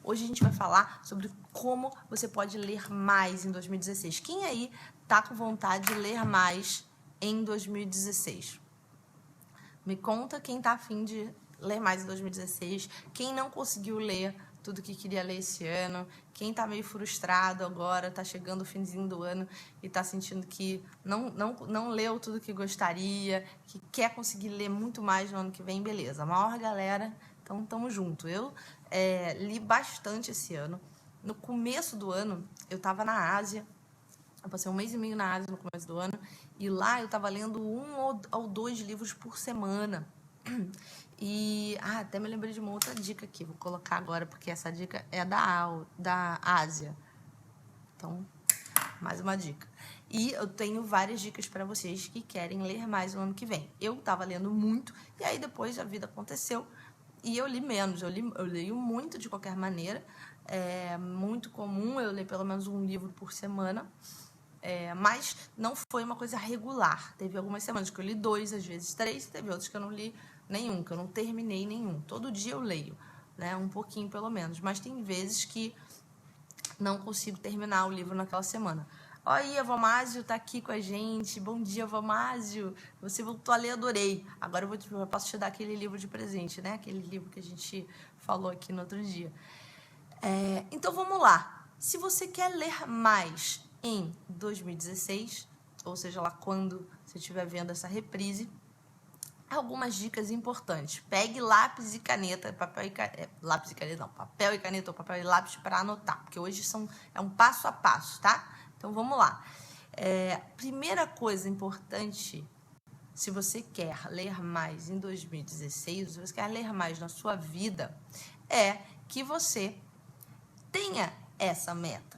Hoje a gente vai falar sobre como você pode ler mais em 2016. Quem aí tá com vontade de ler mais em 2016? Me conta quem tá afim de ler mais em 2016, quem não conseguiu ler tudo que queria ler esse ano, quem tá meio frustrado agora, tá chegando o finzinho do ano e tá sentindo que não leu tudo que gostaria, que quer conseguir ler muito mais no ano que vem, beleza. A maior galera, então tamo junto. Eu li bastante esse ano. No começo do ano, eu tava na Ásia. Eu passei 1 mês e meio na Ásia no começo do ano, e lá eu tava lendo 1 ou 2 livros por semana. E até me lembrei de uma outra dica aqui, vou colocar agora, porque essa dica é da Ásia. Então, mais uma dica. E eu tenho várias dicas para vocês que querem ler mais no ano que vem. Eu tava lendo muito, e aí depois a vida aconteceu, e eu li menos. Eu leio muito de qualquer maneira. É muito comum eu ler pelo menos um livro por semana. Mas não foi uma coisa regular. Teve algumas semanas que eu li 2, às vezes 3, teve outras que eu não li nenhum, que eu não terminei nenhum. Todo dia eu leio, né? Um pouquinho pelo menos. Mas tem vezes que não consigo terminar o livro naquela semana. Oi, Avomásio tá aqui com a gente. Bom dia, Avomásio. Você voltou a ler, adorei. Agora eu posso te dar aquele livro de presente, né? Aquele livro que a gente falou aqui no outro dia. Então vamos lá. Se você quer ler mais em 2016, ou seja lá quando você estiver vendo essa reprise, algumas dicas importantes. Pegue lápis e caneta, papel e caneta ou papel e lápis para anotar, porque hoje é um passo a passo, tá? Então vamos lá. Primeira coisa importante, se você quer ler mais em 2016, se você quer ler mais na sua vida, é que você tenha essa meta.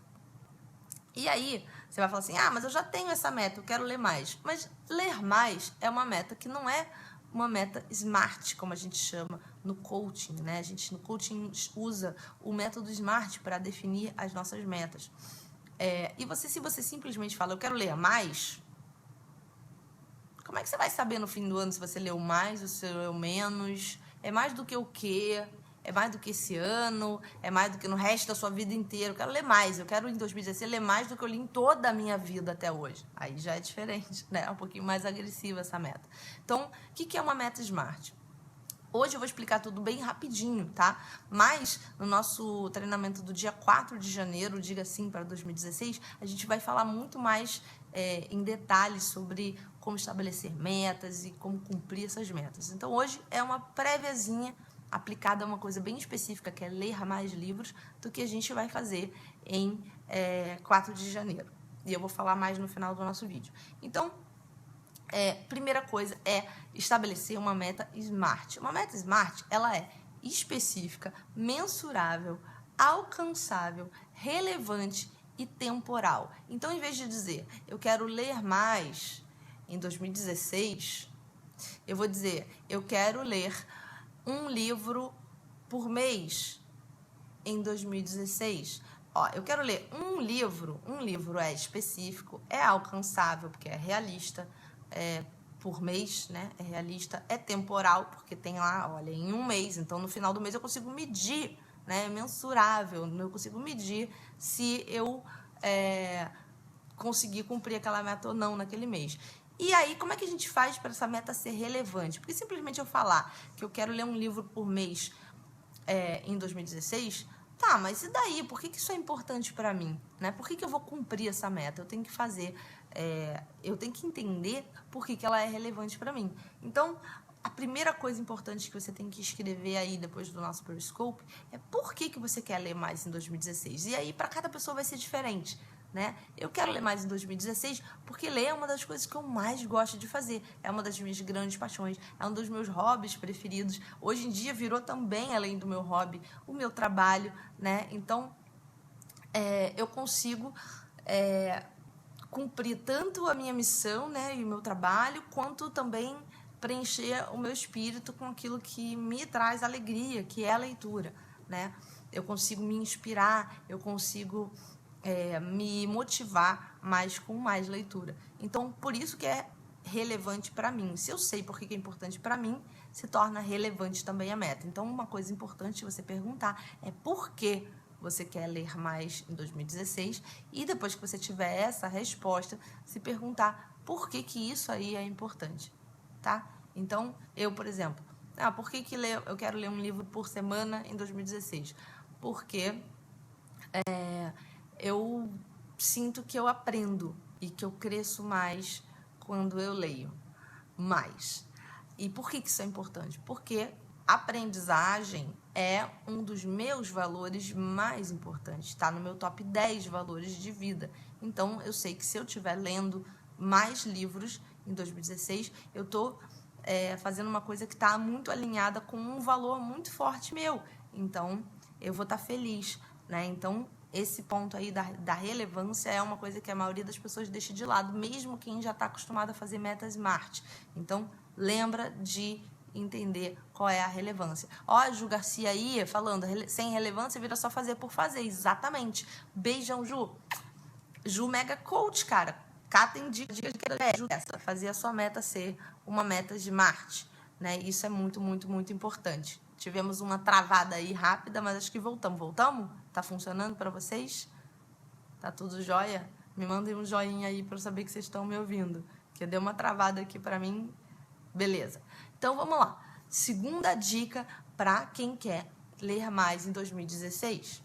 E aí, você vai falar assim, mas eu já tenho essa meta, eu quero ler mais. Mas ler mais é uma meta que não é uma meta SMART, como a gente chama no coaching, né? A gente no coaching usa o método SMART para definir as nossas metas. Se você simplesmente fala, eu quero ler mais, como é que você vai saber no fim do ano se você leu mais ou se você leu menos? É mais do que o quê? É mais do que esse ano? É mais do que no resto da sua vida inteira? Eu quero ler mais. Eu quero, em 2016, ler mais do que eu li em toda a minha vida até hoje. Aí já é diferente, né? É um pouquinho mais agressiva essa meta. Então, o que é uma meta SMART? Hoje eu vou explicar tudo bem rapidinho, tá? Mas no nosso treinamento do dia 4 de janeiro, Diga Sim para 2016, a gente vai falar muito mais em detalhes sobre como estabelecer metas e como cumprir essas metas. Então hoje é uma préviazinha aplicada a uma coisa bem específica, que é ler mais livros, do que a gente vai fazer em 4 de janeiro. E eu vou falar mais no final do nosso vídeo. Então, primeira coisa é estabelecer uma meta SMART. Uma meta SMART, ela é específica, mensurável, alcançável, relevante e temporal. Então, em vez de dizer, eu quero ler mais em 2016, eu vou dizer, eu quero ler um livro por mês em 2016. Eu quero ler um livro é específico, é alcançável, porque é realista, por mês, né? É realista, é temporal, porque tem lá, olha, em um mês, então no final do mês eu consigo medir, né? É mensurável, eu consigo medir se eu conseguir cumprir aquela meta ou não naquele mês. E aí, como é que a gente faz para essa meta ser relevante? Porque simplesmente eu falar que eu quero ler um livro por mês em 2016, tá, mas e daí? Por que isso é importante para mim? Né? Por que eu vou cumprir essa meta? Eu tenho que fazer, eu tenho que entender por que ela é relevante para mim. Então, a primeira coisa importante que você tem que escrever aí depois do nosso Periscope é por que você quer ler mais em 2016. E aí, para cada pessoa vai ser diferente. Né? Eu quero ler mais em 2016 porque ler é uma das coisas que eu mais gosto de fazer, é uma das minhas grandes paixões, é um dos meus hobbies preferidos. Hoje em dia virou também, além do meu hobby, o meu trabalho, né? Então eu consigo cumprir tanto a minha missão, né, e o meu trabalho, quanto também preencher o meu espírito com aquilo que me traz alegria, que é a leitura, né? Eu consigo me inspirar, eu consigo me motivar mais com mais leitura. Então, por isso que é relevante para mim. Se eu sei por que é importante para mim, se torna relevante também a meta. Então, uma coisa importante você perguntar é por que você quer ler mais em 2016 e depois que você tiver essa resposta, se perguntar por que que isso aí é importante, tá? Então, eu, por exemplo, por que que eu quero ler um livro por semana em 2016? Porque eu sinto que eu aprendo e que eu cresço mais quando eu leio mais. E por que que isso é importante? Porque aprendizagem é um dos meus valores mais importantes, está no meu top 10 valores de vida. Então, eu sei que se eu estiver lendo mais livros em 2016, eu estou fazendo uma coisa que está muito alinhada com um valor muito forte meu. Então, eu vou estar feliz, né? Então, esse ponto aí da relevância é uma coisa que a maioria das pessoas deixa de lado, mesmo quem já está acostumado a fazer metas SMART. Então, lembra de entender qual é a relevância. Ó, a Ju Garcia aí falando, sem relevância vira só fazer por fazer. Exatamente. Beijão, Ju. Ju Mega Coach, cara. Catem dicas de fazer a sua meta ser uma meta de Marte, né? Isso é muito, muito, muito importante. Tivemos uma travada aí rápida, mas acho que voltamos. Voltamos? Tá funcionando para vocês? Tá tudo jóia? Me mandem um joinha aí para eu saber que vocês estão me ouvindo. Que deu uma travada aqui para mim. Beleza. Então, vamos lá. Segunda dica para quem quer ler mais em 2016.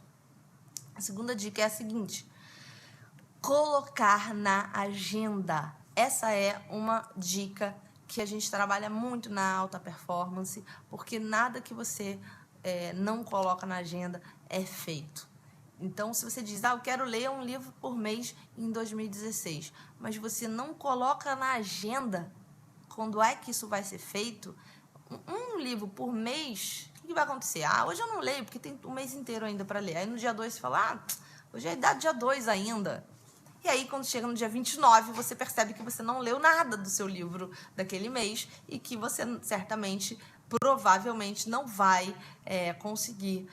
A segunda dica é a seguinte: colocar na agenda. Essa é uma dica que a gente trabalha muito na alta performance, porque nada que você não coloca na agenda é feito. Então, se você diz, eu quero ler um livro por mês em 2016, mas você não coloca na agenda quando é que isso vai ser feito, um livro por mês, o que vai acontecer? Hoje eu não leio, porque tem um mês inteiro ainda para ler. Aí no dia 2 você fala, hoje é idade dia 2 ainda. E aí, quando chega no dia 29, você percebe que você não leu nada do seu livro daquele mês e que você certamente, provavelmente, não vai conseguir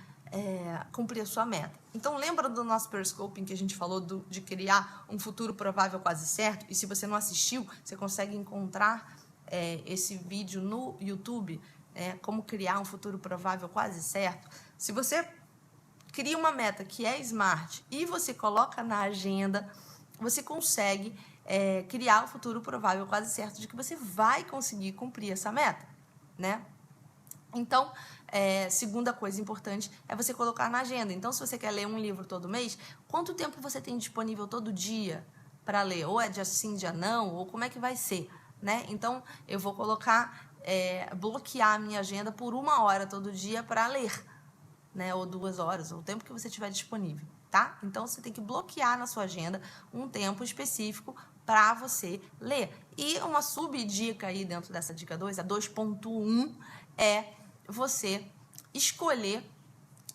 cumprir a sua meta. Então, lembra do nosso Periscoping que a gente falou de criar um futuro provável quase certo? E se você não assistiu, você consegue encontrar esse vídeo no YouTube, como criar um futuro provável quase certo. Se você cria uma meta que é SMART e você coloca na agenda, você consegue criar um futuro provável quase certo de que você vai conseguir cumprir essa meta, né? Então, segunda coisa importante é você colocar na agenda. Então, se você quer ler um livro todo mês, quanto tempo você tem disponível todo dia para ler? Ou é dia sim, dia não? Ou como é que vai ser? Né? Então, eu vou colocar, bloquear a minha agenda por 1 hora todo dia para ler, né? Ou 2 horas, ou o tempo que você tiver disponível, tá? Então, você tem que bloquear na sua agenda um tempo específico para você ler. E uma subdica aí dentro dessa dica 2, a 2.1, é você escolher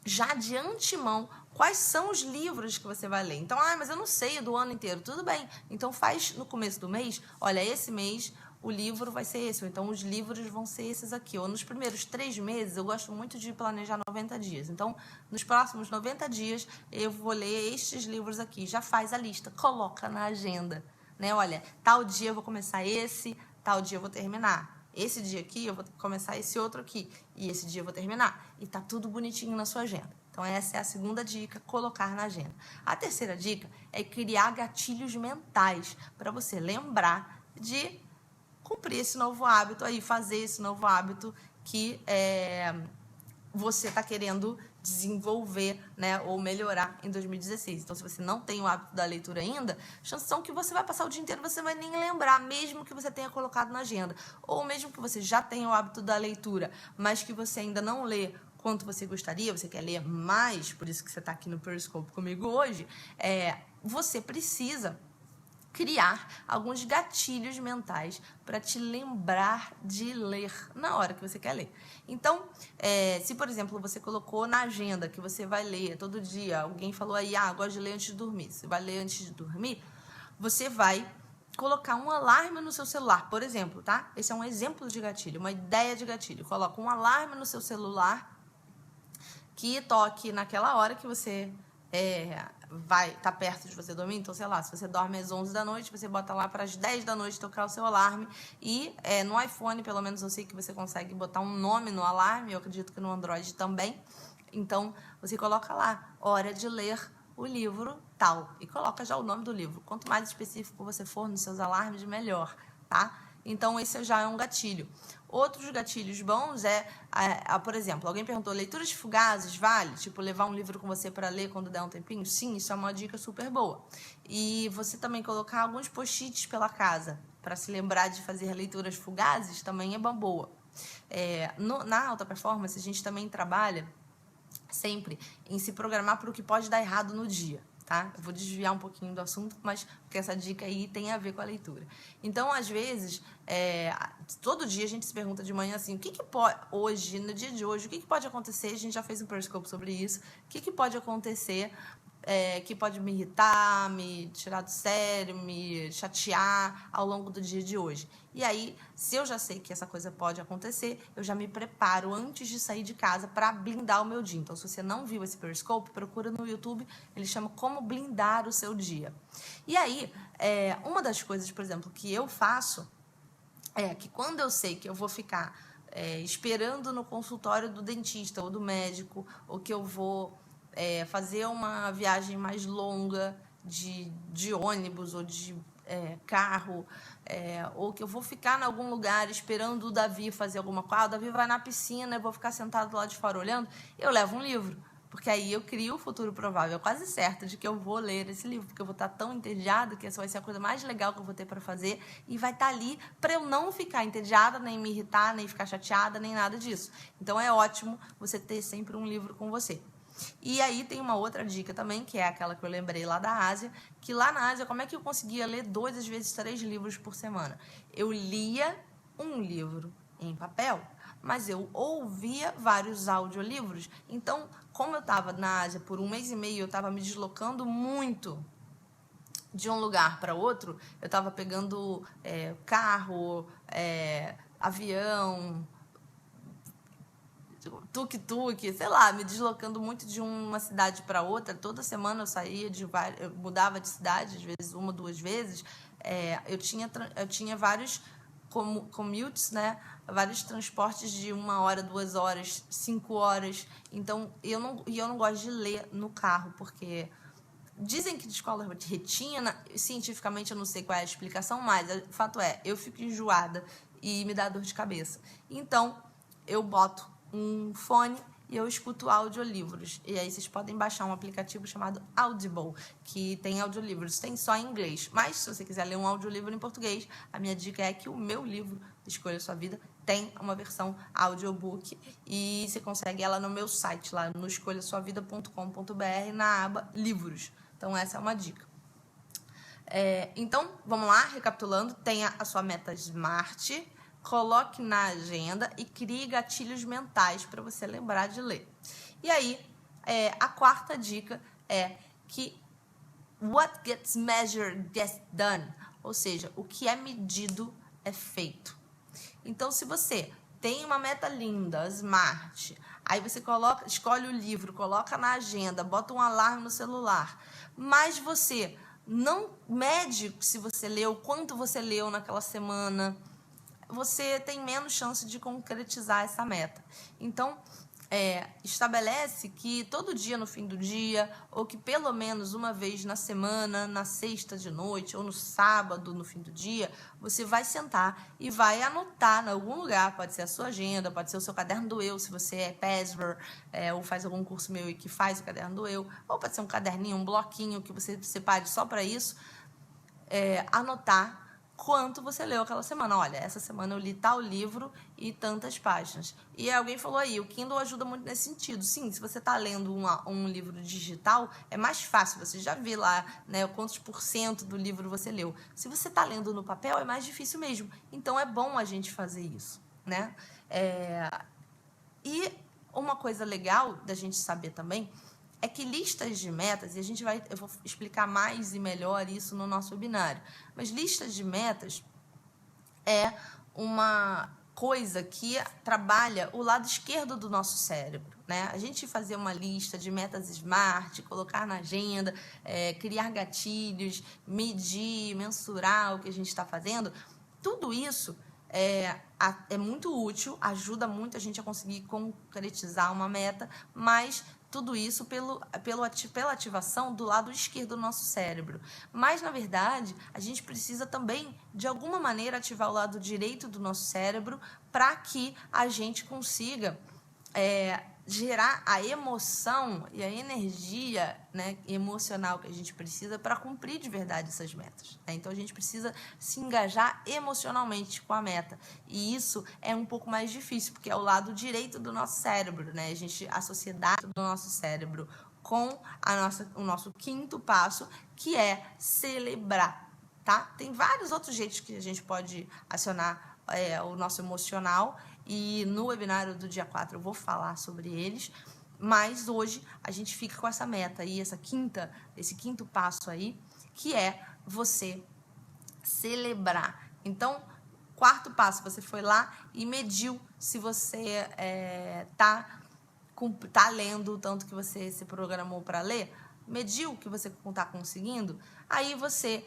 já de antemão quais são os livros que você vai ler. Então, mas eu não sei do ano inteiro. Tudo bem. Então, faz no começo do mês. Olha, esse mês o livro vai ser esse. Ou então, os livros vão ser esses aqui. Ou nos primeiros 3 meses, eu gosto muito de planejar 90 dias. Então, nos próximos 90 dias, eu vou ler estes livros aqui. Já faz a lista. Coloca na agenda. Né? Olha, tal dia eu vou começar esse, tal dia eu vou terminar. Esse dia aqui eu vou começar esse outro aqui. E esse dia eu vou terminar. E tá tudo bonitinho na sua agenda. Então, essa é a segunda dica, colocar na agenda. A terceira dica é criar gatilhos mentais para você lembrar de cumprir esse novo hábito aí, fazer esse novo hábito que você está querendo desenvolver, né, ou melhorar em 2016. Então, se você não tem o hábito da leitura ainda, chances são que você vai passar o dia inteiro, você vai nem lembrar, mesmo que você tenha colocado na agenda. Ou mesmo que você já tenha o hábito da leitura, mas que você ainda não lê quanto você gostaria, você quer ler mais, por isso que você está aqui no Periscope comigo hoje, você precisa criar alguns gatilhos mentais para te lembrar de ler na hora que você quer ler. Então, se, por exemplo, você colocou na agenda que você vai ler todo dia, alguém falou aí, eu gosto de ler antes de dormir. Você vai ler antes de dormir, você vai colocar um alarme no seu celular, por exemplo, tá? Esse é um exemplo de gatilho, uma ideia de gatilho. Coloca um alarme no seu celular que toque naquela hora que você vai estar perto de você dormir. Então, sei lá, se você dorme às 11 da noite, você bota lá para as 10 da noite tocar o seu alarme. E no iPhone, pelo menos eu sei que você consegue botar um nome no alarme, eu acredito que no Android também. Então, você coloca lá, hora de ler o livro tal, e coloca já o nome do livro. Quanto mais específico você for nos seus alarmes, melhor, tá? Então, esse já é um gatilho. Outros gatilhos bons por exemplo, alguém perguntou, leituras fugazes vale? Tipo, levar um livro com você para ler quando der um tempinho? Sim, isso é uma dica super boa. E você também colocar alguns post-its pela casa, para se lembrar de fazer leituras fugazes, também é uma boa. Na alta performance, a gente também trabalha sempre em se programar para o que pode dar errado no dia, tá? Eu vou desviar um pouquinho do assunto, mas porque essa dica aí tem a ver com a leitura. Então, às vezes, todo dia a gente se pergunta de manhã assim, o que pode, hoje, no dia de hoje, o que pode acontecer? A gente já fez um Periscope sobre isso. O que pode acontecer que pode me irritar, me tirar do sério, me chatear ao longo do dia de hoje. E aí, se eu já sei que essa coisa pode acontecer, eu já me preparo antes de sair de casa para blindar o meu dia. Então, se você não viu esse Periscope, procura no YouTube, ele chama Como Blindar o Seu Dia. E aí, uma das coisas, por exemplo, que eu faço é que quando eu sei que eu vou ficar esperando no consultório do dentista ou do médico, ou que eu vou fazer uma viagem mais longa de ônibus ou de carro, ou que eu vou ficar em algum lugar esperando o Davi fazer alguma coisa, o Davi vai na piscina, eu vou ficar sentado lá de fora olhando, eu levo um livro, porque aí eu crio o futuro provável, quase certo de que eu vou ler esse livro, porque eu vou estar tão entediada que essa vai ser a coisa mais legal que eu vou ter para fazer, e vai estar ali para eu não ficar entediada, nem me irritar, nem ficar chateada, nem nada disso. Então é ótimo você ter sempre um livro com você. E aí tem uma outra dica também, que é aquela que eu lembrei lá da Ásia, que lá na Ásia, como é que eu conseguia ler 2, às vezes 3 livros por semana? Eu lia um livro em papel, mas eu ouvia vários audiolivros. Então, como eu estava na Ásia por 1 mês e meio, eu estava me deslocando muito de um lugar para outro, eu estava pegando carro, avião, tuk-tuk, sei lá, me deslocando muito de uma cidade para outra. Toda semana eu saía eu mudava de cidade, às vezes 1 ou 2 vezes. Eu tinha vários commutes, né? Vários transportes de 1 hora, 2 horas, 5 horas. Então, eu não gosto de ler no carro, porque dizem que descola de retina, cientificamente eu não sei qual é a explicação, mas o fato é, eu fico enjoada e me dá dor de cabeça. Então, eu boto um fone e eu escuto audiolivros. E aí vocês podem baixar um aplicativo chamado Audible, que tem audiolivros, tem só em inglês. Mas se você quiser ler um audiolivro em português, a minha dica é que o meu livro, Escolha Sua Vida, tem uma versão audiobook e você consegue ela no meu site, lá no escolhasuavida.com.br, na aba Livros. Então, essa é uma dica. Então, vamos lá, recapitulando. Tenha a sua meta SMART, coloque na agenda e crie gatilhos mentais para você lembrar de ler. E aí, a quarta dica é que what gets measured gets done. Ou seja, o que é medido é feito. Então, se você tem uma meta linda, SMART, aí você escolhe o livro, coloca na agenda, bota um alarme no celular, mas você não mede se você leu, quanto você leu naquela semana, você tem menos chance de concretizar essa meta. Então, estabelece que todo dia no fim do dia, ou que pelo menos uma vez na semana, na sexta de noite, ou no sábado no fim do dia, você vai sentar e vai anotar em algum lugar, pode ser a sua agenda, pode ser o seu caderno do eu, se você é PESVER, ou faz algum curso meu e que faz o caderno do eu, ou pode ser um caderninho, um bloquinho que você separe só para isso, anotar quanto você leu aquela semana. Olha, essa semana eu li tal livro e tantas páginas. E alguém falou aí, o Kindle ajuda muito nesse sentido. Sim, se você está lendo um livro digital, é mais fácil. Você já vê lá, né, quantos % do livro você leu. Se você está lendo no papel, é mais difícil mesmo. Então, é bom a gente fazer isso, né? E uma coisa legal da gente saber também é que listas de metas, e eu vou explicar mais e melhor isso no nosso webinário, mas listas de metas é uma coisa que trabalha o lado esquerdo do nosso cérebro, né? A gente fazer uma lista de metas SMART, colocar na agenda, criar gatilhos, medir, mensurar o que a gente está fazendo, tudo isso é muito útil, ajuda muito a gente a conseguir concretizar uma meta, mas tudo isso pela ativação do lado esquerdo do nosso cérebro. Mas, na verdade, a gente precisa também, de alguma maneira, ativar o lado direito do nosso cérebro para que a gente consiga gerar a emoção e a energia, né, emocional que a gente precisa para cumprir de verdade essas metas, né? Então, a gente precisa se engajar emocionalmente com a meta. E isso é um pouco mais difícil, porque é o lado direito do nosso cérebro, né? A sociedade do nosso cérebro com o nosso quinto passo, que é celebrar, tá? Tem vários outros jeitos que a gente pode acionar o nosso emocional, e no webinário do dia 4 eu vou falar sobre eles, mas hoje a gente fica com essa meta aí, esse quinto passo aí, que é você celebrar. Então, quarto passo, você foi lá e mediu se você tá lendo o tanto que você se programou para ler, mediu o que você está conseguindo, aí você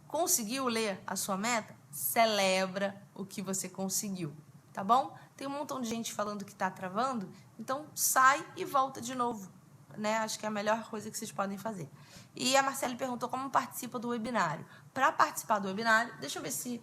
conseguiu ler a sua meta, celebra o que você conseguiu, tá bom? Tem um montão de gente falando que tá travando, então sai e volta de novo, né? Acho que é a melhor coisa que vocês podem fazer. E a Marcele perguntou como participa do webinário. Para participar do webinário, deixa eu ver se...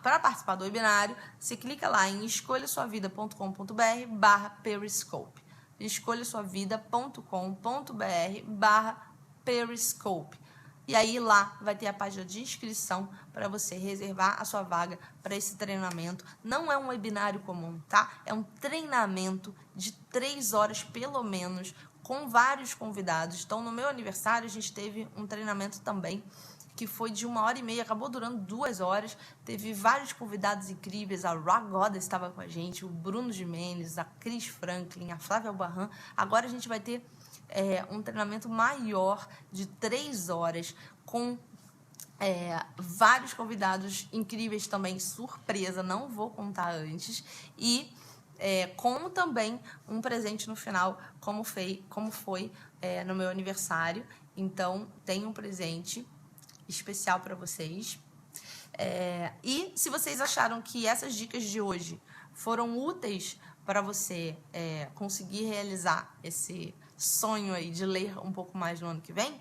para participar do webinário, você clica lá em escolhasuavida.com.br/periscope. escolhasuavida.com.br/periscope. E aí lá vai ter a página de inscrição para você reservar a sua vaga para esse treinamento. Não é um webinário comum, tá? É um treinamento de 3 horas pelo menos, com vários convidados. Então, no meu aniversário, a gente teve um treinamento também, que foi de 1h30, acabou durando 2 horas. Teve vários convidados incríveis, a Rock Goddess estava com a gente, o Bruno Gimenez, a Cris Franklin, a Flávia Albarran. Agora a gente vai ter um treinamento maior de 3 horas com vários convidados incríveis também, surpresa, não vou contar antes, e com também um presente no final, como foi no meu aniversário. Então, tem um presente especial para vocês. E se vocês acharam que essas dicas de hoje foram úteis para você conseguir realizar esse sonho aí de ler um pouco mais no ano que vem,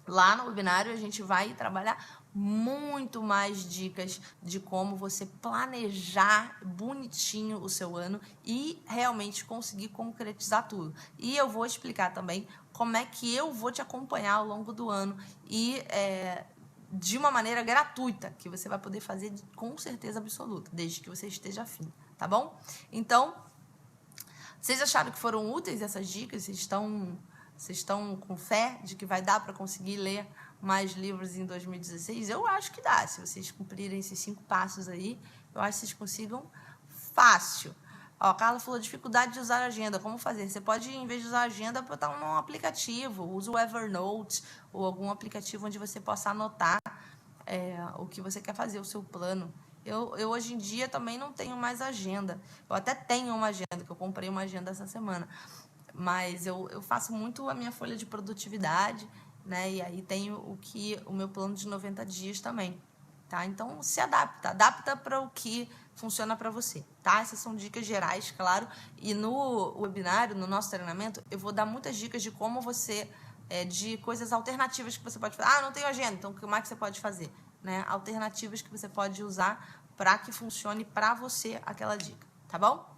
lá no webinário a gente vai trabalhar muito mais dicas de como você planejar bonitinho o seu ano e realmente conseguir concretizar tudo. E eu vou explicar também como é que eu vou te acompanhar ao longo do ano e de uma maneira gratuita, que você vai poder fazer com certeza absoluta, desde que você esteja afim, tá bom? Então, vocês acharam que foram úteis essas dicas? Vocês estão com fé de que vai dar para conseguir ler mais livros em 2016? Eu acho que dá. Se vocês cumprirem esses 5 passos aí, eu acho que vocês consigam fácil. Ó, a Carla falou dificuldade de usar a agenda. Como fazer? Você pode, em vez de usar a agenda, botar um aplicativo. Usa o Evernote ou algum aplicativo onde você possa anotar o que você quer fazer, o seu plano. Eu hoje em dia também não tenho mais agenda. Eu até tenho uma agenda, que eu comprei uma agenda essa semana. Mas eu faço muito a minha folha de produtividade, né? E aí tenho o meu plano de 90 dias também, tá? Então, se adapta para o que funciona para você, tá? Essas são dicas gerais, claro. E no webinário, no nosso treinamento, eu vou dar muitas dicas de como você... de coisas alternativas que você pode fazer. Não tenho agenda, então como é que você pode fazer? Né? Alternativas que você pode usar para que funcione para você aquela dica, tá bom?